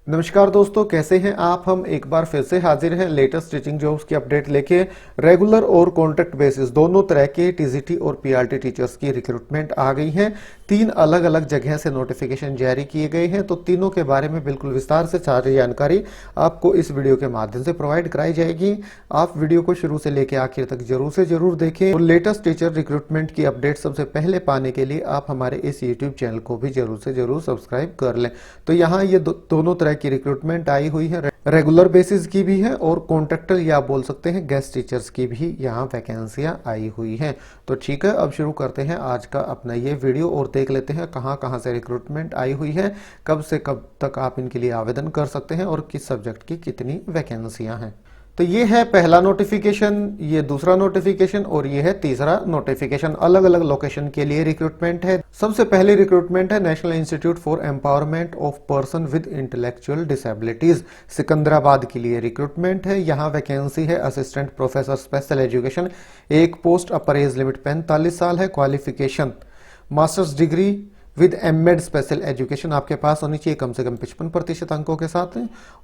नमस्कार दोस्तों, कैसे हैं आप। हम एक बार फिर से हाजिर हैं लेटेस्ट टीचिंग जॉब्स की अपडेट लेके। रेगुलर और कॉन्ट्रैक्ट बेसिस दोनों तरह के टीजीटी और पीआरटी टीचर्स की रिक्रूटमेंट आ गई हैं। 3 अलग अलग जगह से नोटिफिकेशन जारी किए गए हैं, तो तीनों के बारे में बिल्कुल विस्तार से सारी जानकारी आपको इस वीडियो के माध्यम से प्रोवाइड कराई जाएगी। आप वीडियो को शुरू से लेकर आखिर तक जरूर से जरूर देखें और लेटेस्ट टीचर रिक्रूटमेंट की अपडेट सबसे पहले पाने के लिए आप हमारे इस यूट्यूब चैनल को भी जरूर से जरूर सब्सक्राइब कर लें। तो यहाँ ये दोनों तरह की रिक्रूटमेंट आई हुई है, रेगुलर बेसिस की भी है और कॉन्ट्रैक्टर या बोल सकते हैं गेस्ट टीचर्स की भी यहाँ वैकेंसियां आई हुई हैं। तो ठीक है, अब शुरू करते हैं आज का अपना ये वीडियो और देख लेते हैं कहाँ कहाँ से रिक्रूटमेंट आई हुई है, कब से कब तक आप इनके लिए आवेदन कर सकते हैं और किस सब्जेक्ट की कितनी वैकेंसियां हैं। तो ये है पहला नोटिफिकेशन, ये दूसरा नोटिफिकेशन और ये है तीसरा नोटिफिकेशन। अलग अलग लोकेशन के लिए रिक्रूटमेंट है। सबसे पहले रिक्रूटमेंट है national Institute for Empowerment of person with Intellectual Disabilities, Secunderabad के लिए रिक्रूटमेंट है। यहाँ वैकेंसी है असिस्टेंट प्रोफेसर स्पेशल एजुकेशन, एक पोस्ट, अपर एज लिमिट 45 साल है। Qualification masters degree with MEd special education आपके पास होनी चाहिए कम से कम 55% अंकों के साथ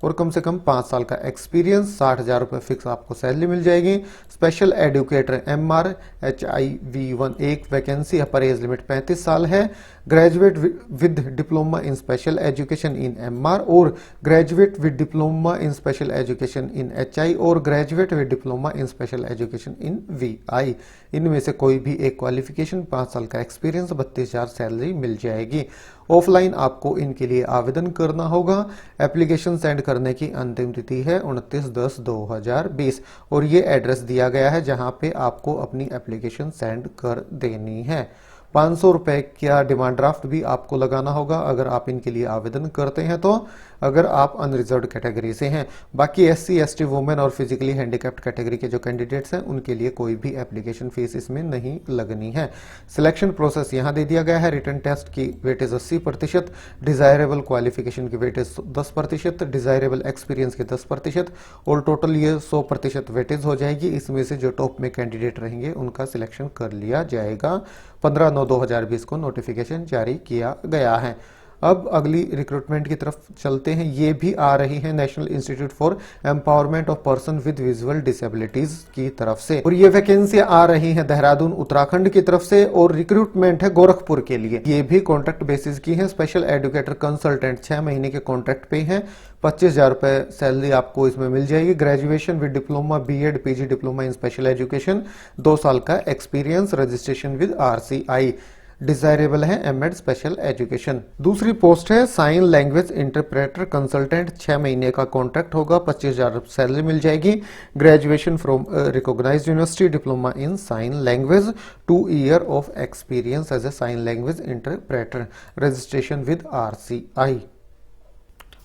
और कम से कम 5 साल का एक्सपीरियंस। 60,000 रुपये फिक्स आपको सैलरी मिल जाएगी। स्पेशल एडुकेटर एमआर HIV1 एक वैकेंसी, अपर एज लिमिट 35 साल है। Graduate with diploma in special education in MR और graduate with diploma in special education in HI और graduate with diploma in special education in VI। इनमें से कोई भी एक क्वालिफिकेशन, 5 साल का एक्सपीरियंस, 32,000 सैलरी मिल जाएगी। ऑफलाइन आपको इनके लिए आवेदन करना होगा। एप्लीकेशन सेंड करने की अंतिम तिथि है 29/10/2020 और ये एड्रेस दिया गया है जहां पे आपको अपनी एप्लीकेशन सेंड कर देनी है। 500 रुपए का डिमांड ड्राफ्ट भी आपको लगाना होगा अगर आप इनके लिए आवेदन करते हैं, तो अगर आप अनरिजर्व्ड कैटेगरी से हैं। बाकी SC ST वुमेन और फिजिकली हैंडीकैप्ड कैटेगरी के जो कैंडिडेट्स हैं उनके लिए कोई भी एप्लीकेशन फीस इसमें नहीं लगनी है। सिलेक्शन प्रोसेस यहाँ दे दिया गया है। रिटन टेस्ट की वेटेज 80%, डिजायरेबल क्वालिफिकेशन की वेटेज 10%, डिजायरेबल एक्सपीरियंस के 10% और टोटल ये 100% वेटेज हो जाएगी। इसमें से जो टॉप में कैंडिडेट रहेंगे उनका सिलेक्शन कर लिया जाएगा। 15/9/2020 को नोटिफिकेशन जारी किया गया है। अब अगली रिक्रूटमेंट की तरफ चलते हैं। ये भी आ रही है national Institute for Empowerment of person with visual disabilities की तरफ से और ये वैकेंसी आ रही है देहरादून उत्तराखंड की तरफ से और रिक्रूटमेंट है गोरखपुर के लिए। ये भी कॉन्ट्रैक्ट बेसिस की है। स्पेशल एजुकेटर कंसल्टेंट 6 महीने के कॉन्ट्रैक्ट पे है। 25,000 रुपए सैलरी आपको इसमें मिल जाएगी। Graduation with diploma, BEd PG diploma in special education, 2 साल का experience. Registration with RCI, desirable है एमएड स्पेशल एजुकेशन। दूसरी पोस्ट है साइन लैंग्वेज इंटरप्रेटर कंसल्टेंट, 6 महीने का कॉन्ट्रैक्ट होगा। 25,000 सैलरी मिल जाएगी। Graduation from recognised university, diploma in sign language, 2 year of experience as a sign language interpreter. Registration with RCI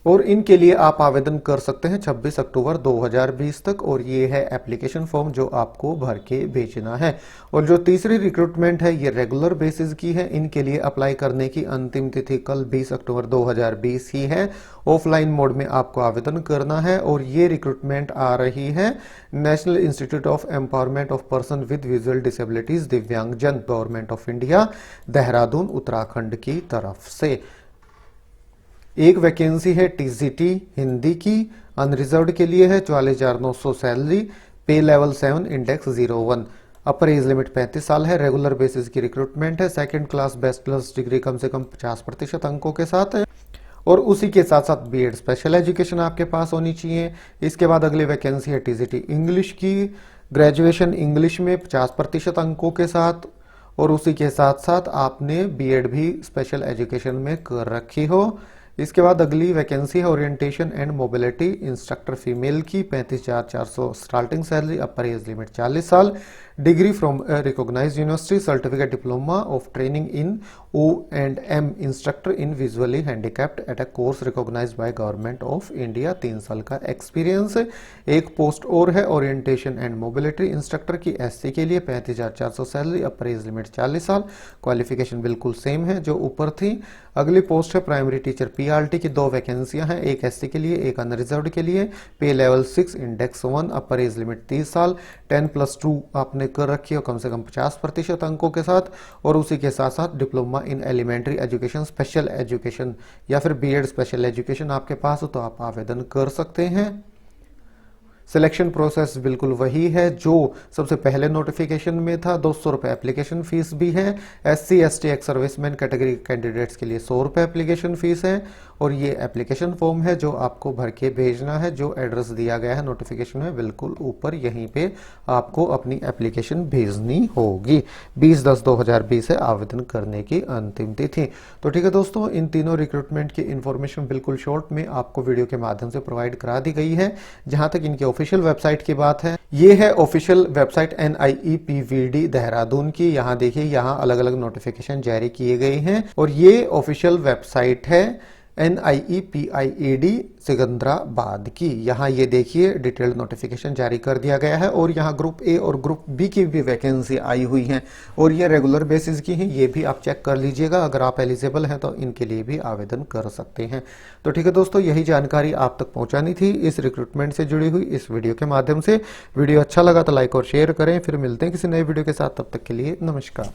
और इनके लिए आप आवेदन कर सकते हैं 26 अक्टूबर 2020 तक और ये है एप्लीकेशन फॉर्म जो आपको भर के भेजना है। और जो तीसरी रिक्रूटमेंट है ये रेगुलर बेसिस की है। इनके लिए अप्लाई करने की अंतिम तिथि कल 20 अक्टूबर 2020 ही है। ऑफलाइन मोड में आपको आवेदन करना है और ये रिक्रूटमेंट आ रही है national institute of empowerment of person with visual disabilities दिव्यांगजन, government of India, Dehradun Uttarakhand की तरफ से। एक वैकेंसी है TCT हिंदी की, अनरिजर्व्ड के लिए है। 44,900 सैलरी, पे लेवल 7, इंडेक्स 01, अपर एज लिमिट 35 साल है। रेगुलर बेसिस की रिक्रूटमेंट है। सेकंड क्लास बैचलर्स डिग्री कम से कम 50% अंकों के साथ है और उसी के साथ साथ BEd स्पेशल एजुकेशन आपके पास होनी चाहिए। इसके बाद अगली वैकेंसी है TCT इंग्लिश की, ग्रेजुएशन इंग्लिश में 50% अंकों के साथ और उसी के साथ साथ आपने BEd भी स्पेशल एजुकेशन में कर रखी हो। इसके बाद अगली वैकेंसी है orientation and mobility instructor female की, 35,400 starting salary, upper age limit 40 साल, degree from recognised university, certificate diploma of training in O&M instructor in visually handicapped at a course recognised by government of India, 3 साल का एक्सपीरियंस। एक post और है orientation and mobility instructor की SC के लिए, 35,400 सैलरी, अपर एज लिमिट 40 साल। क्वालिफिकेशन बिल्कुल सेम है जो ऊपर थी। अगली पोस्ट है प्राइमरी टीचर पीआरटी की 2 वैकेंसियां हैं, एक एससी के लिए, एक अनरिजर्व्ड के लिए। पे लेवल 6, इंडेक्स 1, अपर एज लिमिट 30 साल, 10+2 आपने कर रखी है कम से कम 50% अंकों के साथ, और उसी के साथ साथ diploma in elementary education, special education या फिर बीएड स्पेशल एजुकेशन आपके पास हो तो आप आवेदन कर सकते हैं। सिलेक्शन प्रोसेस बिल्कुल वही है जो सबसे पहले नोटिफिकेशन में था। 200 रुपये एप्लीकेशन फीस भी है। SC ST ex serviceman category candidates के लिए 100 रुपये एप्लीकेशन फीस है, और ये एप्लीकेशन फॉर्म है जो आपको भर के भेजना है। जो एड्रेस दिया गया है नोटिफिकेशन में बिल्कुल ऊपर, यहीं पे आपको अपनी एप्लीकेशन भेजनी होगी। 20/10/2020 है आवेदन करने की अंतिम तिथि। तो ठीक है दोस्तों, इन तीनों रिक्रूटमेंट की इंफॉर्मेशन बिल्कुल शॉर्ट में आपको वीडियो के माध्यम से प्रोवाइड करा दी गई है। जहां तक इनके ऑफिशियल वेबसाइट की बात है, ये है ऑफिशियल वेबसाइट NIEPVD देहरादून की। यहां देखिए, यहां अलग अलग नोटिफिकेशन जारी किए गए हैं, और ये ऑफिशियल वेबसाइट है NIEPIED सिकंदराबाद की। यहाँ ये देखिए डिटेल्ड नोटिफिकेशन जारी कर दिया गया है, और यहाँ ग्रुप ए और ग्रुप बी की भी वैकेंसी आई हुई हैं, और ये रेगुलर बेसिस की हैं। ये भी आप चेक कर लीजिएगा, अगर आप एलिजिबल हैं तो इनके लिए भी आवेदन कर सकते हैं। तो ठीक है दोस्तों, यही जानकारी आप तक पहुंचानी थी इस रिक्रूटमेंट से जुड़ी हुई इस वीडियो के माध्यम से। वीडियो अच्छा लगा तो लाइक और शेयर करें। फिर मिलते हैं किसी नए वीडियो के साथ, तब तक के लिए नमस्कार।